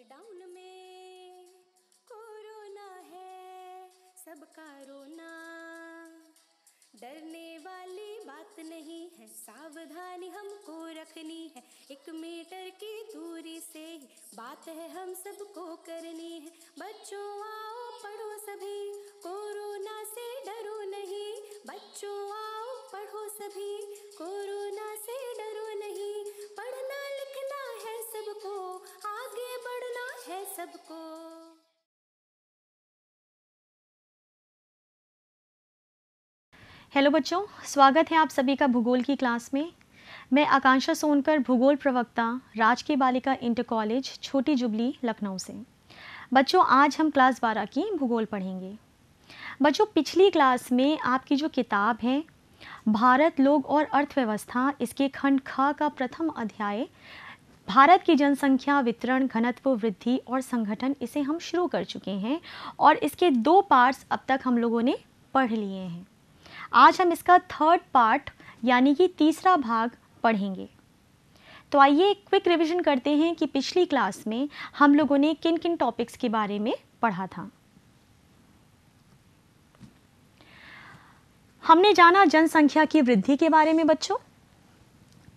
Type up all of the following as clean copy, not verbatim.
Lockdown में corona है सबका रोना, डरने वाली बात नहीं है, सावधानी हमको रखनी है, 1 मीटर की दूरी से ही बात है हम सबको करनी है। बच्चों आओ पढ़ो सभी, कोरोना से डरो नहीं, बच्चों आओ पढ़ो सभी, कोरोना से डरो नहीं, पढ़ना लिखना है सबको, आगे बढ़ना है सबको। हेलो बच्चों, स्वागत है आप सभी का भूगोल की क्लास में। मैं आकांक्षा सोनकर, भूगोल प्रवक्ता, राजकीय बालिका इंटर कॉलेज छोटी जुबली लखनऊ से। बच्चों, आज हम क्लास 12 की भूगोल पढ़ेंगे। बच्चों, पिछली क्लास में आपकी जो किताब है भारत, लोग और अर्थव्यवस्था, इसके खंड ख का प्रथम अध्याय भारत की जनसंख्या, वितरण, घनत्व, वृद्धि और संगठन, इसे हम शुरू कर चुके हैं और इसके 2 पार्ट्स अब तक हम लोगों ने पढ़ लिए हैं। आज हम इसका 3rd पार्ट यानी कि तीसरा भाग पढ़ेंगे। तो आइए क्विक रिवीजन करते हैं कि पिछली क्लास में हम लोगों ने किन किन टॉपिक्स के बारे में पढ़ा था। हमने जाना जनसंख्या की वृद्धि के बारे में बच्चों,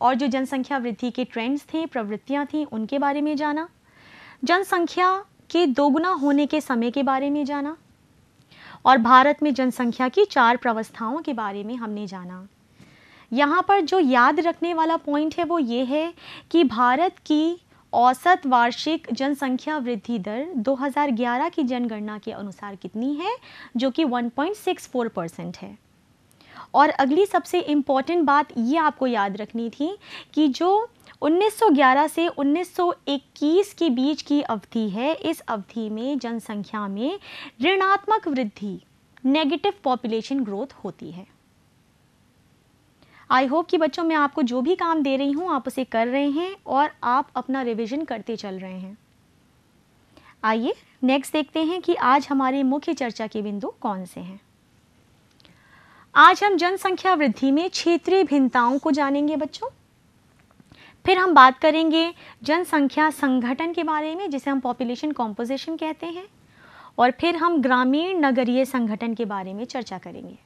और जो जनसंख्या वृद्धि के ट्रेंड्स थे, प्रवृत्तियां थी, उनके बारे में जाना। जनसंख्या के दोगुना होने के समय के बारे में जाना और भारत में जनसंख्या की 4 प्रावस्थाओं के बारे में हमने जाना। यहाँ पर जो याद रखने वाला पॉइंट है वो ये है कि भारत की औसत वार्षिक जनसंख्या वृद्धि दर 2011 की जनगणना के अनुसार कितनी है, जो कि 1.64% है। और अगली सबसे इम्पॉर्टेंट बात ये आपको याद रखनी थी कि जो 1911 से 1921 के बीच की अवधि है, इस अवधि में जनसंख्या में ऋणात्मक वृद्धि, नेगेटिव पॉपुलेशन ग्रोथ होती है। आई होप कि बच्चों मैं आपको जो भी काम दे रही हूँ आप उसे कर रहे हैं और आप अपना रिवीजन करते चल रहे हैं। आइए नेक्स्ट देखते हैं कि आज हमारे मुख्य चर्चा के बिंदु कौन से हैं। आज हम जनसंख्या वृद्धि में क्षेत्रीय भिन्नताओं को जानेंगे बच्चों। फिर हम बात करेंगे जनसंख्या संगठन के बारे में, जिसे हम पॉपुलेशन कॉम्पोजिशन कहते हैं, और फिर हम ग्रामीण नगरीय संगठन के बारे में चर्चा करेंगे।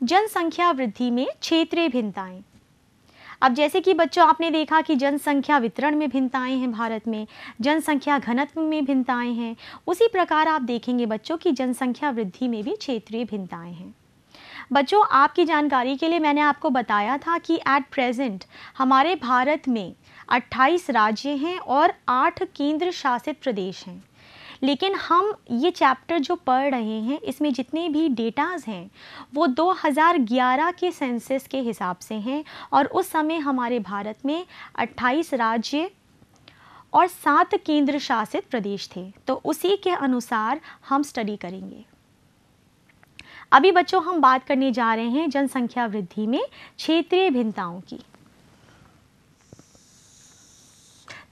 जनसंख्या वृद्धि में क्षेत्रीय भिन्नताएं। अब जैसे कि बच्चों आपने देखा कि जनसंख्या वितरण में भिन्नताएं हैं भारत में, जनसंख्या घनत्व में भिन्नताएं हैं, उसी प्रकार आप देखेंगे बच्चों की जनसंख्या वृद्धि में भी क्षेत्रीय भिन्नताएं हैं। बच्चों आपकी जानकारी के लिए मैंने आपको बताया था कि एट प्रेजेंट हमारे भारत में 28 राज्य हैं और 8 केंद्र शासित प्रदेश हैं। लेकिन हम ये चैप्टर जो पढ़ रहे हैं इसमें जितने भी डेटाज हैं वो 2011 के सेंसस के हिसाब से हैं और उस समय हमारे भारत में 28 राज्य और 7 केंद्र शासित प्रदेश थे। तो उसी के अनुसार हम स्टडी करेंगे। अभी बच्चों हम बात करने जा रहे हैं जनसंख्या वृद्धि में क्षेत्रीय भिन्नताओं की।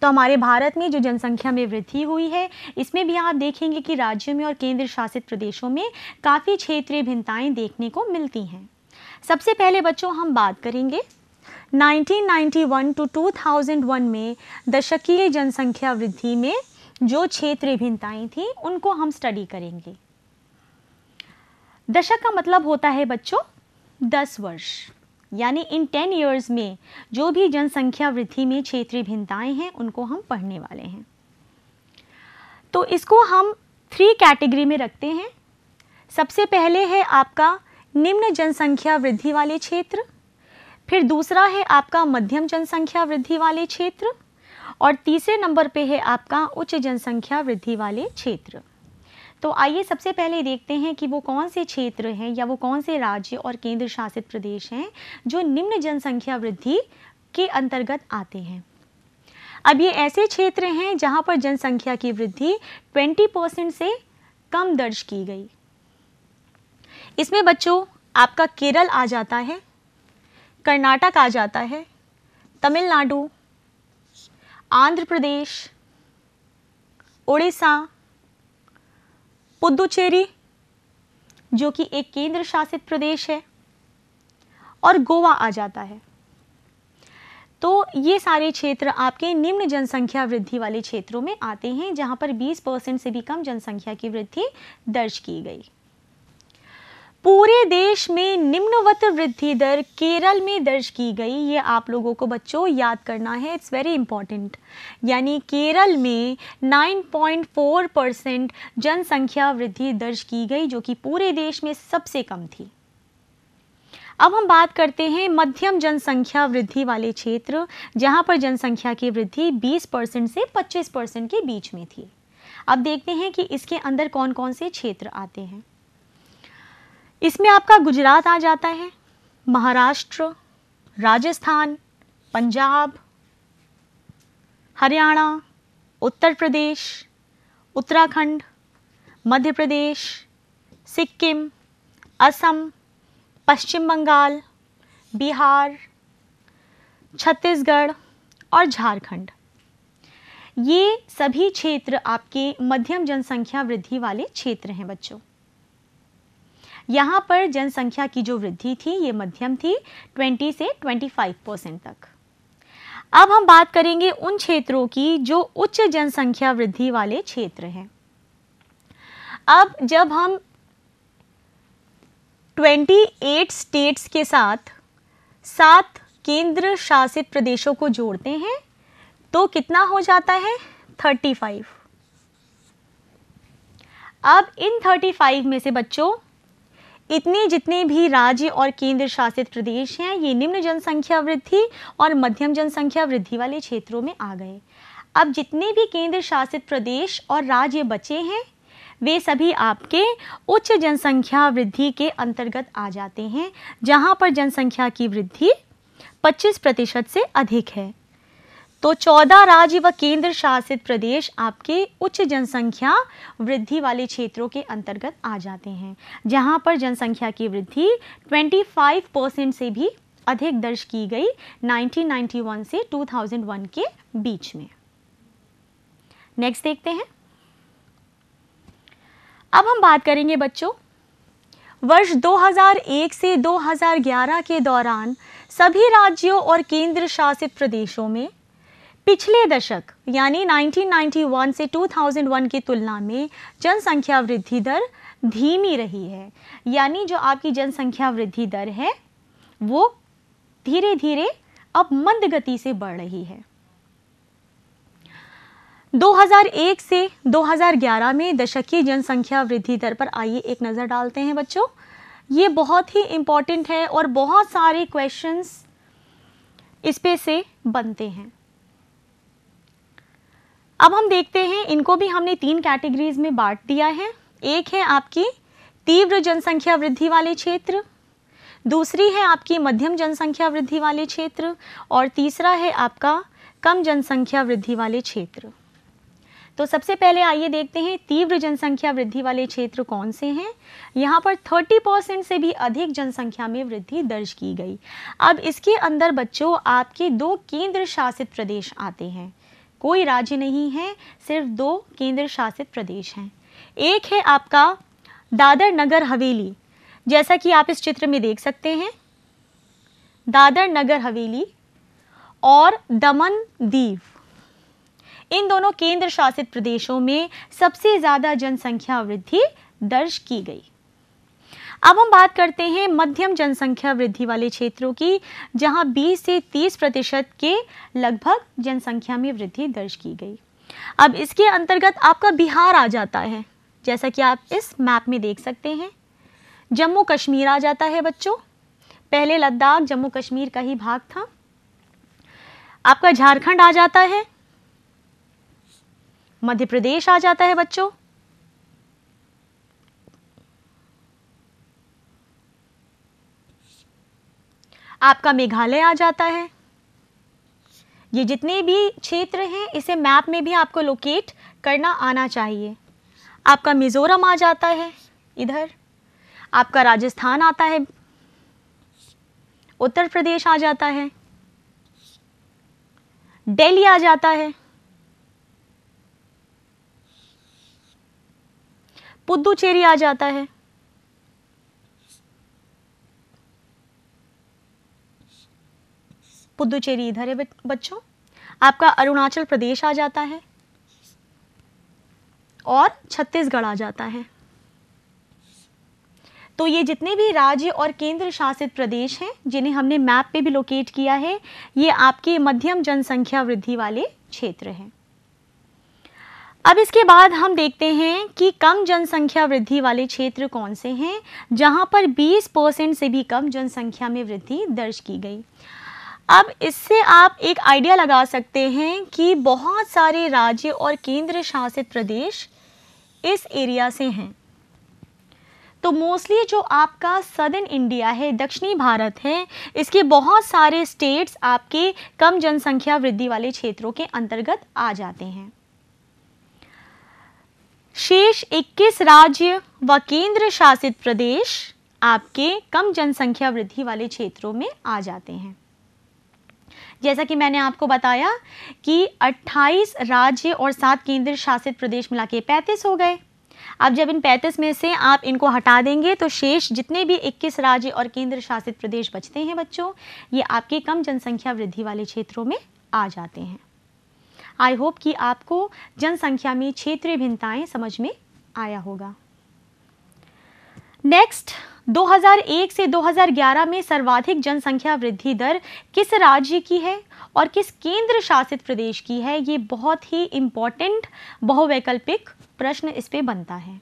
तो हमारे भारत में जो जनसंख्या में वृद्धि हुई है इसमें भी आप देखेंगे कि राज्यों में और केंद्र शासित प्रदेशों में काफ़ी क्षेत्रीय भिन्नताएं देखने को मिलती हैं। सबसे पहले बच्चों हम बात करेंगे 1991 टू 2001 में दशकीय जनसंख्या वृद्धि में जो क्षेत्रीय भिन्नताएं थी उनको हम स्टडी करेंगे। दशक का मतलब होता है बच्चों 10 वर्ष, यानी इन 10 ईयर्स में जो भी जनसंख्या वृद्धि में क्षेत्रीय भिन्नताएं हैं उनको हम पढ़ने वाले हैं। तो इसको हम 3 कैटेगरी में रखते हैं। सबसे पहले है आपका निम्न जनसंख्या वृद्धि वाले क्षेत्र, फिर दूसरा है आपका मध्यम जनसंख्या वृद्धि वाले क्षेत्र, और तीसरे नंबर पे है आपका उच्च जनसंख्या वृद्धि वाले क्षेत्र। तो आइए सबसे पहले देखते हैं कि वो कौन से क्षेत्र हैं या वो कौन से राज्य और केंद्र शासित प्रदेश हैं जो निम्न जनसंख्या वृद्धि के अंतर्गत आते हैं। अब ये ऐसे क्षेत्र हैं जहां पर जनसंख्या की वृद्धि 20% से कम दर्ज की गई। इसमें बच्चों आपका केरल आ जाता है, कर्नाटक आ जाता है, तमिलनाडु, आंध्र प्रदेश, उड़ीसा, पुदुचेरी जो कि एक केंद्र शासित प्रदेश है, और गोवा आ जाता है। तो ये सारे क्षेत्र आपके निम्न जनसंख्या वृद्धि वाले क्षेत्रों में आते हैं, जहां पर 20% से भी कम जनसंख्या की वृद्धि दर्ज की गई। पूरे देश में निम्नवत वृद्धि दर केरल में दर्ज की गई। ये आप लोगों को बच्चों याद करना है, इट्स वेरी इंपॉर्टेंट। यानी केरल में 9.4% जनसंख्या वृद्धि दर्ज की गई, जो कि पूरे देश में सबसे कम थी। अब हम बात करते हैं मध्यम जनसंख्या वृद्धि वाले क्षेत्र, जहां पर जनसंख्या की वृद्धि 20% से 25% के बीच में थी। अब देखते हैं कि इसके अंदर कौन कौन से क्षेत्र आते हैं। इसमें आपका गुजरात आ जाता है, महाराष्ट्र, राजस्थान, पंजाब, हरियाणा, उत्तर प्रदेश, उत्तराखंड, मध्य प्रदेश, सिक्किम, असम, पश्चिम बंगाल, बिहार, छत्तीसगढ़ और झारखंड। ये सभी क्षेत्र आपके मध्यम जनसंख्या वृद्धि वाले क्षेत्र हैं बच्चों। यहाँ पर जनसंख्या की जो वृद्धि थी ये मध्यम थी, 20 से 25% तक। अब हम बात करेंगे उन क्षेत्रों की जो उच्च जनसंख्या वृद्धि वाले क्षेत्र हैं। अब जब हम 28 स्टेट्स के साथ 7 केंद्र शासित प्रदेशों को जोड़ते हैं तो कितना हो जाता है? 35। अब इन 35 में से बच्चों इतने जितने भी राज्य और केंद्र शासित प्रदेश हैं ये निम्न जनसंख्या वृद्धि और मध्यम जनसंख्या वृद्धि वाले क्षेत्रों में आ गए। अब जितने भी केंद्र शासित प्रदेश और राज्य बचे हैं वे सभी आपके उच्च जनसंख्या वृद्धि के अंतर्गत आ जाते हैं, जहां पर जनसंख्या की वृद्धि 25% से अधिक है। तो 14 राज्य व केंद्र शासित प्रदेश आपके उच्च जनसंख्या वृद्धि वाले क्षेत्रों के अंतर्गत आ जाते हैं, जहां पर जनसंख्या की वृद्धि 25% से भी अधिक दर्ज की गई 1991 से 2001 के बीच में। नेक्स्ट देखते हैं। अब हम बात करेंगे बच्चों वर्ष 2001 से 2011 के दौरान सभी राज्यों और केंद्र शासित प्रदेशों में पिछले दशक यानी 1991 से 2001 की तुलना में जनसंख्या वृद्धि दर धीमी रही है। यानी जो आपकी जनसंख्या वृद्धि दर है वो धीरे धीरे अब मंद गति से बढ़ रही है। 2001 से 2011 में दशकीय जनसंख्या वृद्धि दर पर आइए एक नज़र डालते हैं बच्चों। ये बहुत ही इम्पॉर्टेंट है और बहुत सारे क्वेश्चंस इस पे से बनते हैं। अब हम देखते हैं, इनको भी हमने 3 कैटेगरीज में बांट दिया है। एक है आपकी तीव्र जनसंख्या वृद्धि वाले क्षेत्र, दूसरी है आपकी मध्यम जनसंख्या वृद्धि वाले क्षेत्र और तीसरा है आपका कम जनसंख्या वृद्धि वाले क्षेत्र। तो सबसे पहले आइए देखते हैं तीव्र जनसंख्या वृद्धि वाले क्षेत्र कौन से हैं। यहाँ पर 30% से भी अधिक जनसंख्या में वृद्धि दर्ज की गई। अब इसके अंदर बच्चों आपके 2 केंद्र शासित प्रदेश आते हैं, कोई राज्य नहीं है, सिर्फ 2 केंद्र शासित प्रदेश हैं। एक है आपका दादर नगर हवेली, जैसा कि आप इस चित्र में देख सकते हैं, दादर नगर हवेली और दमन दीव। इन दोनों केंद्र शासित प्रदेशों में सबसे ज़्यादा जनसंख्या वृद्धि दर्ज की गई। अब हम बात करते हैं मध्यम जनसंख्या वृद्धि वाले क्षेत्रों की, जहां 20 से 30% के लगभग जनसंख्या में वृद्धि दर्ज की गई। अब इसके अंतर्गत आपका बिहार आ जाता है, जैसा कि आप इस मैप में देख सकते हैं। जम्मू कश्मीर आ जाता है बच्चों, पहले लद्दाख जम्मू कश्मीर का ही भाग था। आपका झारखंड आ जाता है, मध्य प्रदेश आ जाता है बच्चों, आपका मेघालय आ जाता है। ये जितने भी क्षेत्र हैं इसे मैप में भी आपको लोकेट करना आना चाहिए। आपका मिजोरम आ जाता है इधर, आपका राजस्थान आता है, उत्तर प्रदेश आ जाता है, दिल्ली आ जाता है, पुदुचेरी आ जाता है, पुदुचेरी इधर है बच्चों, आपका अरुणाचल प्रदेश आ जाता है और छत्तीसगढ़ आ जाता है। तो ये जितने भी राज्य और केंद्र शासित प्रदेश हैं जिन्हें हमने मैप पे भी लोकेट किया है, ये आपके मध्यम जनसंख्या वृद्धि वाले क्षेत्र हैं। अब इसके बाद हम देखते हैं कि कम जनसंख्या वृद्धि वाले क्षेत्र कौन से हैं जहां पर 20% से भी कम जनसंख्या में वृद्धि दर्ज की गई। अब इससे आप एक आइडिया लगा सकते हैं कि बहुत सारे राज्य और केंद्र शासित प्रदेश इस एरिया से हैं। तो मोस्टली जो आपका सदर्न इंडिया है, दक्षिणी भारत है, इसके बहुत सारे स्टेट्स आपके कम जनसंख्या वृद्धि वाले क्षेत्रों के अंतर्गत आ जाते हैं। शेष 21 राज्य व केंद्र शासित प्रदेश आपके कम जनसंख्या वृद्धि वाले क्षेत्रों में आ जाते हैं। जैसा कि मैंने आपको बताया कि 28 राज्य और 7 केंद्र शासित प्रदेश मिला के 35 हो गए। अब जब इन 35 में से आप इनको हटा देंगे तो शेष जितने भी 21 राज्य और केंद्र शासित प्रदेश बचते हैं बच्चों, ये आपके कम जनसंख्या वृद्धि वाले क्षेत्रों में आ जाते हैं। आई होप कि आपको जनसंख्या में क्षेत्रीय भिन्नताएं समझ में आया होगा। नेक्स्ट, 2001 से 2011 में सर्वाधिक जनसंख्या वृद्धि दर किस राज्य की है और किस केंद्र शासित प्रदेश की है? ये बहुत ही इम्पॉर्टेंट बहुवैकल्पिक प्रश्न इस पे बनता है।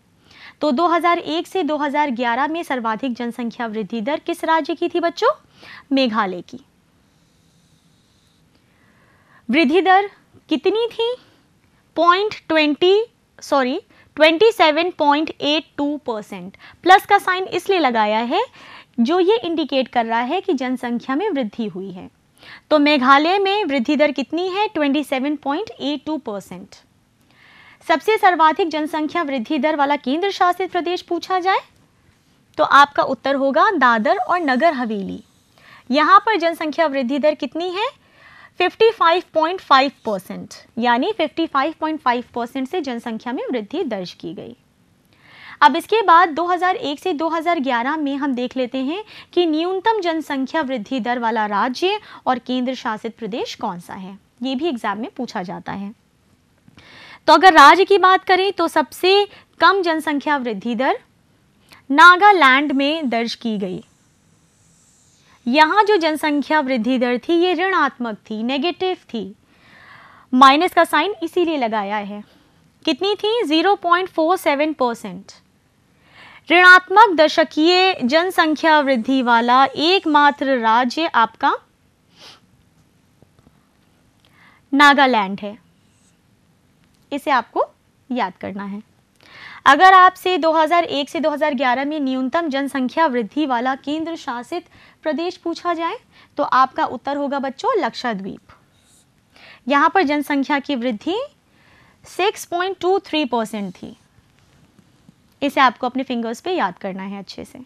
तो 2001 से 2011 में सर्वाधिक जनसंख्या वृद्धि दर किस राज्य की थी बच्चों? मेघालय की। वृद्धि दर कितनी थी? 27.82%। प्लस का साइन इसलिए लगाया है जो ये इंडिकेट कर रहा है कि जनसंख्या में वृद्धि हुई है। तो मेघालय में वृद्धि दर कितनी है? 27.82%। सबसे सर्वाधिक जनसंख्या वृद्धि दर वाला केंद्र शासित प्रदेश पूछा जाए तो आपका उत्तर होगा दादर और नगर हवेली। यहाँ पर जनसंख्या वृद्धि दर कितनी है? 55.5%, यानी 55.5% से जनसंख्या में वृद्धि दर्ज की गई। अब इसके बाद 2001 से 2011 में हम देख लेते हैं कि न्यूनतम जनसंख्या वृद्धि दर वाला राज्य और केंद्र शासित प्रदेश कौन सा है। ये भी एग्जाम में पूछा जाता है। तो अगर राज्य की बात करें तो सबसे कम जनसंख्या वृद्धि दर नागालैंड में दर्ज की गई। यहाँ जो जनसंख्या वृद्धि दर थी ये ऋणात्मक थी, नेगेटिव थी। माइनस का साइन इसीलिए लगाया है। कितनी थी? 0.47%। ऋणात्मक दशकीय जनसंख्या वृद्धि वाला एकमात्र राज्य आपका नागालैंड है। इसे आपको याद करना है। अगर आपसे 2001 से 2011 में न्यूनतम जनसंख्या वृद्धि वाला केंद्र शासित प्रदेश पूछा जाए तो आपका उत्तर होगा बच्चों लक्षद्वीप। यहाँ पर जनसंख्या की वृद्धि 6.23% थी। इसे आपको अपने फिंगर्स पे याद करना है अच्छे से।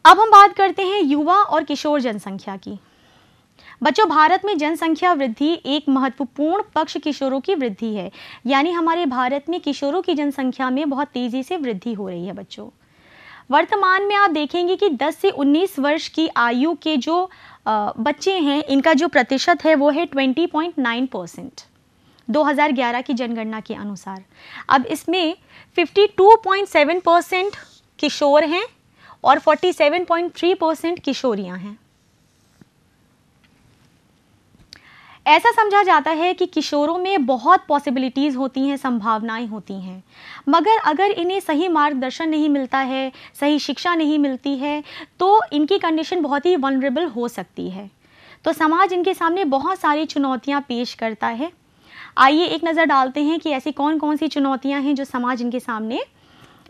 अब हम बात करते हैं युवा और किशोर जनसंख्या की। बच्चों, भारत में जनसंख्या वृद्धि एक महत्वपूर्ण पक्ष किशोरों की वृद्धि है, यानी हमारे भारत में किशोरों की जनसंख्या में बहुत तेजी से वृद्धि हो रही है बच्चों। वर्तमान में आप देखेंगे कि 10 से 19 वर्ष की आयु के जो बच्चे हैं, इनका जो प्रतिशत है वो है 20.9%, 2011 की जनगणना के अनुसार। अब इसमें 52.7% किशोर हैं और 47.3% किशोरियां हैं। ऐसा समझा जाता है कि किशोरों में बहुत पॉसिबिलिटीज़ होती हैं, संभावनाएं होती हैं, मगर अगर इन्हें सही मार्गदर्शन नहीं मिलता है, सही शिक्षा नहीं मिलती है, तो इनकी कंडीशन बहुत ही वल्नरेबल हो सकती है। तो समाज इनके सामने बहुत सारी चुनौतियां पेश करता है। आइए एक नज़र डालते हैं कि ऐसी कौन कौन सी चुनौतियां हैं जो समाज इनके सामने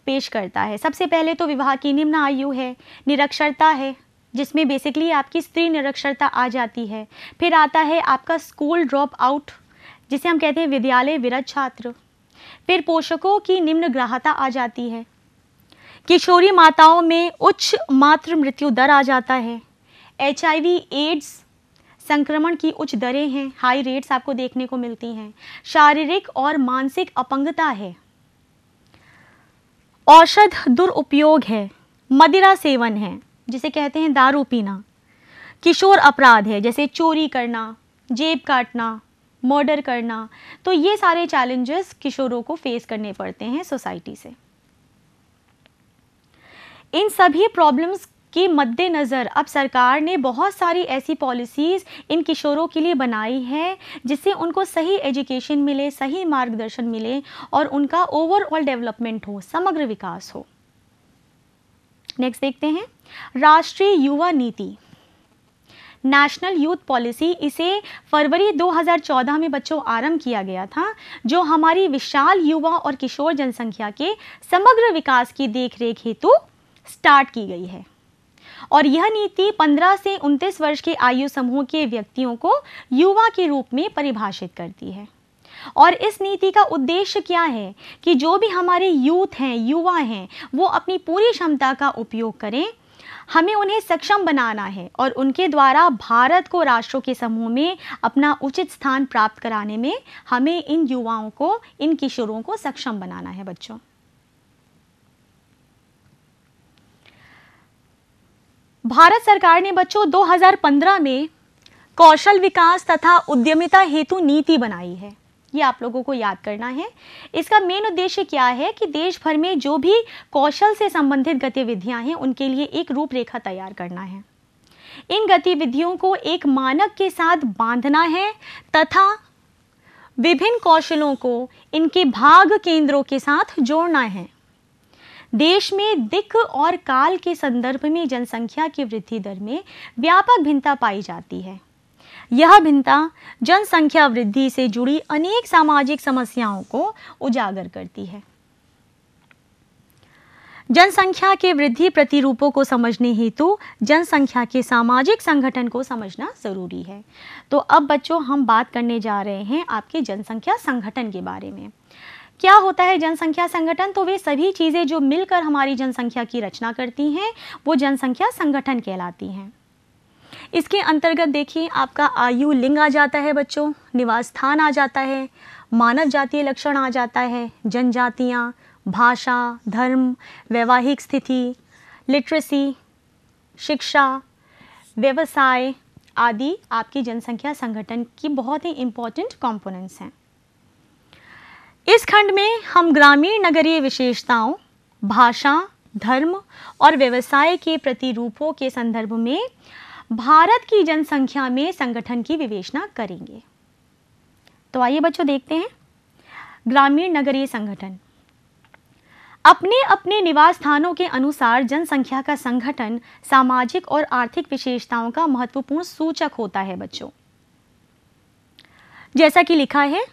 पेश करता है। सबसे पहले तो विवाह की निम्न आयु है, निरक्षरता है, जिसमें बेसिकली आपकी स्त्री निरक्षरता आ जाती है। फिर आता है आपका स्कूल ड्रॉप आउट, जिसे हम कहते हैं विद्यालय विरत छात्र। फिर पोषकों की निम्न ग्राह्यता आ जाती है। किशोरी माताओं में उच्च मातृ मृत्यु दर आ जाता है। HIV एड्स संक्रमण की उच्च दरें हैं, हाई रेट्स आपको देखने को मिलती हैं। शारीरिक और मानसिक अपंगता है। औषध दुरुपयोग है, मदिरा सेवन है, जिसे कहते हैं दारू पीना, किशोर अपराध है, जैसे चोरी करना, जेब काटना, मर्डर करना, तो ये सारे चैलेंजेस किशोरों को फेस करने पड़ते हैं सोसाइटी से। इन सभी प्रॉब्लम्स के मद्देनज़र अब सरकार ने बहुत सारी ऐसी पॉलिसीज़ इन किशोरों के लिए बनाई है जिससे उनको सही एजुकेशन मिले, सही मार्गदर्शन मिले और उनका ओवरऑल डेवलपमेंट हो, समग्र विकास हो। नेक्स्ट देखते हैं, राष्ट्रीय युवा नीति, नेशनल यूथ पॉलिसी। इसे फरवरी 2014 में बच्चों आरंभ किया गया था, जो हमारी विशाल युवा और किशोर जनसंख्या के समग्र विकास की देखरेख हेतु स्टार्ट की गई है। और यह नीति 15 से 29 वर्ष के आयु समूह के व्यक्तियों को युवा के रूप में परिभाषित करती है। और इस नीति का उद्देश्य क्या है कि जो भी हमारे यूथ हैं, युवा हैं, वो अपनी पूरी क्षमता का उपयोग करें। हमें उन्हें सक्षम बनाना है और उनके द्वारा भारत को राष्ट्रों के समूह में अपना उचित स्थान प्राप्त कराने में हमें इन युवाओं को, इन किशोरों को सक्षम बनाना है बच्चों। भारत सरकार ने बच्चों 2015 में कौशल विकास तथा उद्यमिता हेतु नीति बनाई है। ये आप लोगों को याद करना है। इसका मेन उद्देश्य क्या है कि देश भर में जो भी कौशल से संबंधित गतिविधियां हैं उनके लिए एक रूपरेखा तैयार करना है। इन गतिविधियों को एक मानक के साथ बांधना है तथा विभिन्न कौशलों को इनके भाग केंद्रों के साथ जोड़ना है। देश में दिक् और काल के संदर्भ में जनसंख्या की वृद्धि दर में व्यापक भिन्नता पाई जाती है। यह भिन्नता जनसंख्या वृद्धि से जुड़ी अनेक सामाजिक समस्याओं को उजागर करती है। जनसंख्या के वृद्धि प्रतिरूपों को समझने हेतु जनसंख्या के सामाजिक संगठन को समझना जरूरी है। तो अब बच्चों हम बात करने जा रहे हैं आपके जनसंख्या संगठन के बारे में। क्या होता है जनसंख्या संगठन? तो वे सभी चीज़ें जो मिलकर हमारी जनसंख्या की रचना करती हैं वो जनसंख्या संगठन कहलाती हैं। इसके अंतर्गत देखिए आपका आयु, लिंग आ जाता है बच्चों, निवास स्थान आ जाता है, मानव जातीय लक्षण आ जाता है, जनजातियाँ, भाषा, धर्म, वैवाहिक स्थिति, लिटरेसी, शिक्षा, व्यवसाय आदि आपकी जनसंख्या संगठन की बहुत ही इम्पोर्टेंट कंपोनेंट्स हैं। इस खंड में हम ग्रामीण नगरीय विशेषताओं, भाषा, धर्म और व्यवसाय के प्रतिरूपों के संदर्भ में भारत की जनसंख्या में संगठन की विवेचना करेंगे। तो आइए बच्चों देखते हैं ग्रामीण नगरीय संगठन। अपने अपने निवास स्थानों के अनुसार जनसंख्या का संगठन सामाजिक और आर्थिक विशेषताओं का महत्वपूर्ण सूचक होता है बच्चों। जैसा कि लिखा है,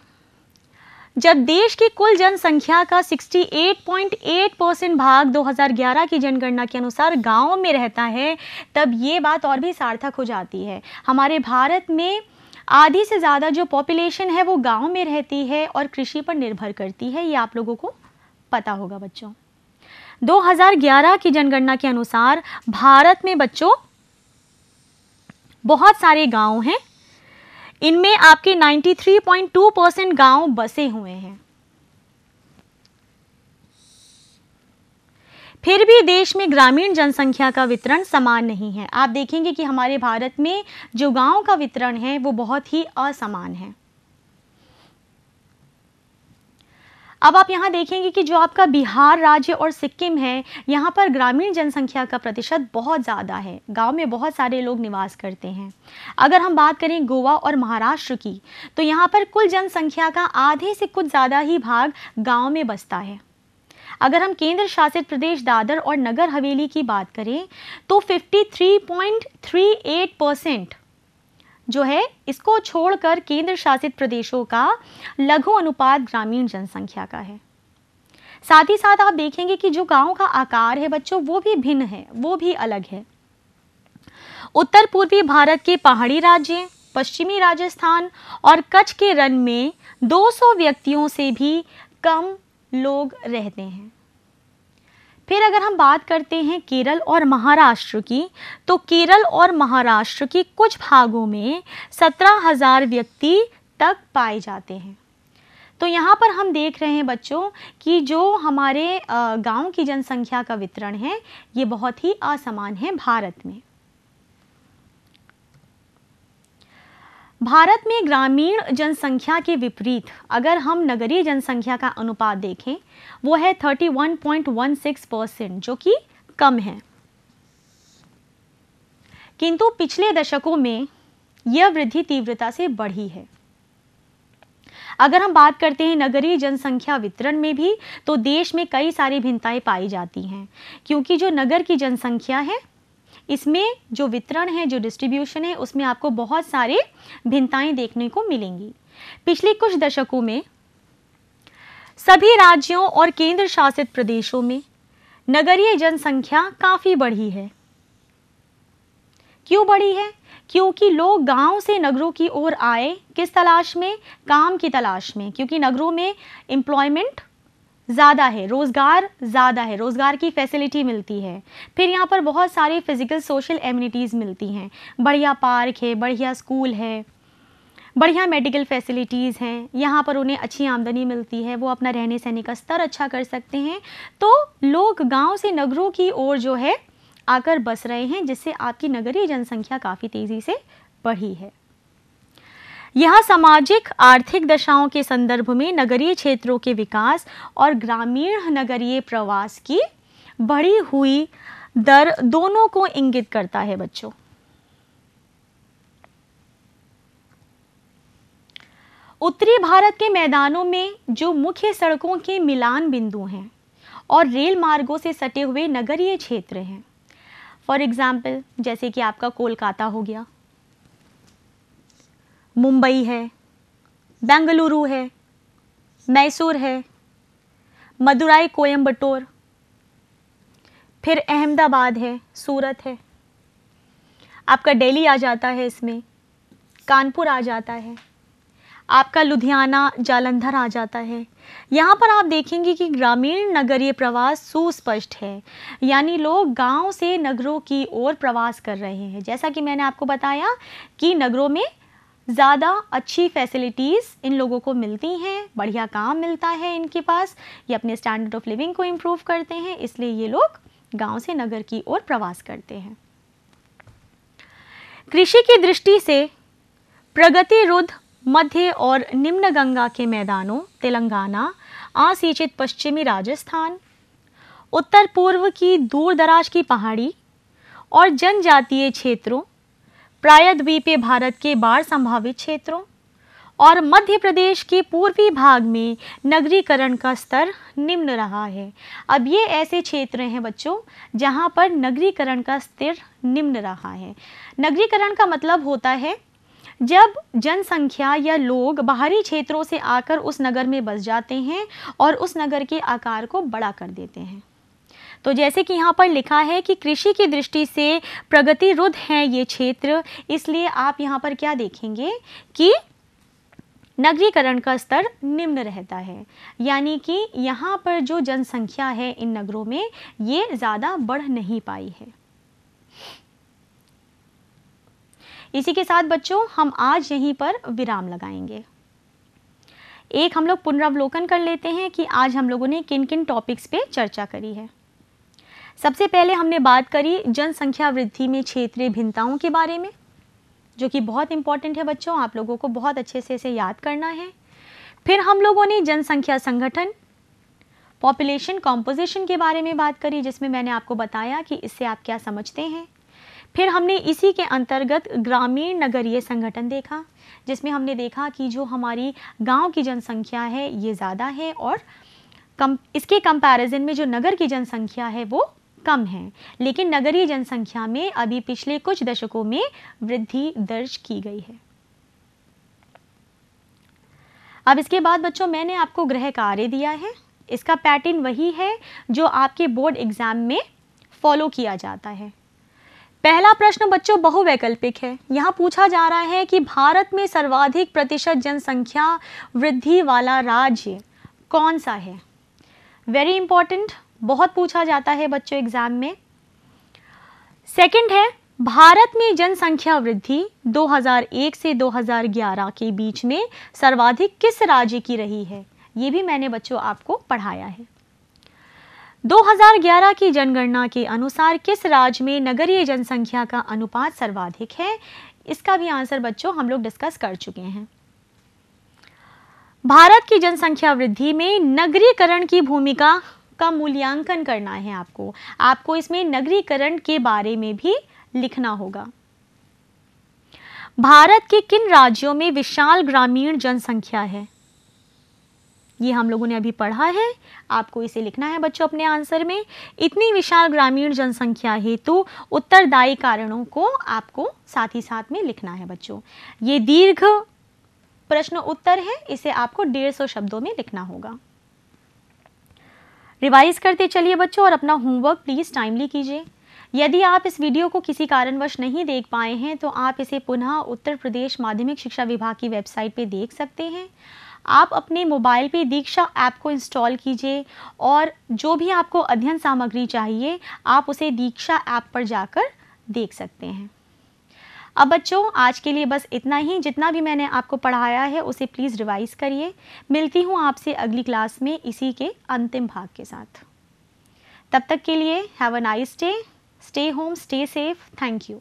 जब देश की कुल जनसंख्या का 68.8% भाग 2011 की जनगणना के अनुसार गांव में रहता है, तब ये बात और भी सार्थक हो जाती है। हमारे भारत में आधी से ज़्यादा जो पॉपुलेशन है वो गांव में रहती है और कृषि पर निर्भर करती है। ये आप लोगों को पता होगा बच्चों। 2011 की जनगणना के अनुसार भारत में बच्चों बहुत सारे गांव हैं। इनमें आपके 93.2% गांव बसे हुए हैं। फिर भी देश में ग्रामीण जनसंख्या का वितरण समान नहीं है। आप देखेंगे कि हमारे भारत में जो गांव का वितरण है वो बहुत ही असमान है। अब आप यहाँ देखेंगे कि जो आपका बिहार राज्य और सिक्किम है, यहाँ पर ग्रामीण जनसंख्या का प्रतिशत बहुत ज़्यादा है। गांव में बहुत सारे लोग निवास करते हैं। अगर हम बात करें गोवा और महाराष्ट्र की, तो यहाँ पर कुल जनसंख्या का आधे से कुछ ज़्यादा ही भाग गांव में बसता है। अगर हम केंद्र शासित प्रदेश दादर और नगर हवेली की बात करें तो 53.38% जो है, इसको छोड़कर केंद्र शासित प्रदेशों का लघु अनुपात ग्रामीण जनसंख्या का है। साथ ही साथ आप देखेंगे कि जो गांव का आकार है बच्चों वो भी भिन्न है, वो भी अलग है। उत्तर पूर्वी भारत के पहाड़ी राज्य, पश्चिमी राजस्थान और कच्छ के रण में 200 व्यक्तियों से भी कम लोग रहते हैं। फिर अगर हम बात करते हैं केरल और महाराष्ट्र की, तो केरल और महाराष्ट्र के कुछ भागों में 17,000 व्यक्ति तक पाए जाते हैं। तो यहाँ पर हम देख रहे हैं बच्चों कि जो हमारे गांव की जनसंख्या का वितरण है ये बहुत ही असमान है भारत में। भारत में ग्रामीण जनसंख्या के विपरीत अगर हम नगरीय जनसंख्या का अनुपात देखें, वो है 31.16%, जो कि कम है। किंतु पिछले दशकों में यह वृद्धि तीव्रता से बढ़ी है। अगर हम बात करते हैं नगरीय जनसंख्या वितरण में भी, तो देश में कई सारी भिन्नताएं पाई जाती हैं, क्योंकि जो नगर की जनसंख्या है इसमें जो वितरण है, जो डिस्ट्रीब्यूशन है, उसमें आपको बहुत सारे भिन्नताएं देखने को मिलेंगी। पिछले कुछ दशकों में सभी राज्यों और केंद्र शासित प्रदेशों में नगरीय जनसंख्या काफी बढ़ी है। क्यों बढ़ी है? क्योंकि लोग गांव से नगरों की ओर आए, किस तलाश में? काम की तलाश में, क्योंकि नगरों में एम्प्लॉयमेंट ज़्यादा है, रोज़गार ज़्यादा है, रोज़गार की फैसिलिटी मिलती है। फिर यहाँ पर बहुत सारी फिजिकल सोशल एमिनिटीज़ मिलती हैं, बढ़िया पार्क है, बढ़िया स्कूल है, बढ़िया मेडिकल फैसिलिटीज़ हैं, यहाँ पर उन्हें अच्छी आमदनी मिलती है, वो अपना रहने सहने का स्तर अच्छा कर सकते हैं। तो लोग गांव से नगरों की ओर जो है आकर बस रहे हैं, जिससे आपकी नगरीय जनसंख्या काफ़ी तेज़ी से बढ़ी है। यह सामाजिक आर्थिक दशाओं के संदर्भ में नगरीय क्षेत्रों के विकास और ग्रामीण नगरीय प्रवास की बढ़ी हुई दर दोनों को इंगित करता है बच्चों। उत्तरी भारत के मैदानों में जो मुख्य सड़कों के मिलान बिंदु हैं और रेल मार्गों से सटे हुए नगरीय क्षेत्र हैं, फॉर एग्जाम्पल जैसे कि आपका कोलकाता हो गया, मुंबई है, बेंगलुरु है, मैसूर है, मदुराई कोयम्बटूर, फिर अहमदाबाद है, सूरत है, आपका दिल्ली आ जाता है, इसमें कानपुर आ जाता है, आपका लुधियाना जालंधर आ जाता है। यहाँ पर आप देखेंगे कि ग्रामीण नगरीय प्रवास सुस्पष्ट है, यानी लोग गांव से नगरों की ओर प्रवास कर रहे हैं। जैसा कि मैंने आपको बताया कि नगरों में ज़्यादा अच्छी फैसिलिटीज़ इन लोगों को मिलती हैं, बढ़िया काम मिलता है इनके पास, ये अपने स्टैंडर्ड ऑफ लिविंग को इम्प्रूव करते हैं, इसलिए ये लोग गांव से नगर की ओर प्रवास करते हैं। कृषि की दृष्टि से प्रगतिरुद्ध मध्य और निम्न गंगा के मैदानों, तेलंगाना, असिंचित पश्चिमी राजस्थान, उत्तर पूर्व की दूर दराज की पहाड़ी और जनजातीय क्षेत्रों, प्रायद्वीपीय भारत के बाढ़ संभावित क्षेत्रों और मध्य प्रदेश के पूर्वी भाग में नगरीकरण का स्तर निम्न रहा है। अब ये ऐसे क्षेत्र हैं बच्चों जहाँ पर नगरीकरण का स्तर निम्न रहा है। नगरीकरण का मतलब होता है जब जनसंख्या या लोग बाहरी क्षेत्रों से आकर उस नगर में बस जाते हैं और उस नगर के आकार को बड़ा कर देते हैं। तो जैसे कि यहाँ पर लिखा है कि कृषि की दृष्टि से प्रगतिरुद्ध हैं ये क्षेत्र, इसलिए आप यहाँ पर क्या देखेंगे कि नगरीकरण का स्तर निम्न रहता है, यानी कि यहाँ पर जो जनसंख्या है इन नगरों में ये ज़्यादा बढ़ नहीं पाई है। इसी के साथ बच्चों हम आज यहीं पर विराम लगाएंगे। एक हम लोग पुनरावलोकन कर लेते हैं कि आज हम लोगों ने किन किन टॉपिक्स पे चर्चा करी है। सबसे पहले हमने बात करी जनसंख्या वृद्धि में क्षेत्रीय भिन्नताओं के बारे में, जो कि बहुत इंपॉर्टेंट है बच्चों, आप लोगों को बहुत अच्छे से इसे याद करना है। फिर हम लोगों ने जनसंख्या संगठन, पॉपुलेशन कॉम्पोजिशन के बारे में बात करी, जिसमें मैंने आपको बताया कि इससे आप क्या समझते हैं। फिर हमने इसी के अंतर्गत ग्रामीण नगरीय संगठन देखा, जिसमें हमने देखा कि जो हमारी गांव की जनसंख्या है ये ज़्यादा है और इसके कंपैरिजन में जो नगर की जनसंख्या है वो कम है, लेकिन नगरीय जनसंख्या में अभी पिछले कुछ दशकों में वृद्धि दर्ज की गई है। अब इसके बाद बच्चों मैंने आपको गृह कार्य दिया है, इसका पैटर्न वही है जो आपके बोर्ड एग्जाम में फॉलो किया जाता है। पहला प्रश्न बच्चों बहुवैकल्पिक है। यहाँ पूछा जा रहा है कि भारत में सर्वाधिक प्रतिशत जनसंख्या वृद्धि वाला राज्य कौन सा है। वेरी इंपॉर्टेंट, बहुत पूछा जाता है बच्चों एग्जाम में। सेकंड है भारत में जनसंख्या वृद्धि 2001 से 2011 के बीच में सर्वाधिक किस राज्य की रही है। ये भी मैंने बच्चों आपको पढ़ाया है। 2011 की जनगणना के अनुसार किस राज्य में नगरीय जनसंख्या का अनुपात सर्वाधिक है, इसका भी आंसर बच्चों हम लोग डिस्कस कर चुके हैं। भारत की जनसंख्या वृद्धि में नगरीकरण की भूमिका का मूल्यांकन करना है आपको इसमें नगरीकरण के बारे में भी लिखना होगा। भारत के किन राज्यों में विशाल ग्रामीण जनसंख्या है? ये हम लोगों ने अभी पढ़ा है, आपको इसे लिखना है बच्चों अपने आंसर में। इतनी विशाल ग्रामीण जनसंख्या हेतु उत्तरदायी कारणों को आपको साथ ही साथ में लिखना है बच्चों। ये दीर्घ प्रश्न उत्तर है, इसे आपको 150 शब्दों में लिखना होगा। रिवाइज करते चलिए बच्चों और अपना होमवर्क प्लीज टाइमली कीजिए। यदि आप इस वीडियो को किसी कारणवश नहीं देख पाए हैं तो आप इसे पुनः उत्तर प्रदेश माध्यमिक शिक्षा विभाग की वेबसाइट पे देख सकते हैं। आप अपने मोबाइल पे दीक्षा ऐप को इंस्टॉल कीजिए और जो भी आपको अध्ययन सामग्री चाहिए आप उसे दीक्षा ऐप पर जाकर देख सकते हैं। अब बच्चों आज के लिए बस इतना ही। जितना भी मैंने आपको पढ़ाया है उसे प्लीज़ रिवाइज करिए। मिलती हूँ आपसे अगली क्लास में इसी के अंतिम भाग के साथ। तब तक के लिए have a nice day, stay home, stay safe, thank you.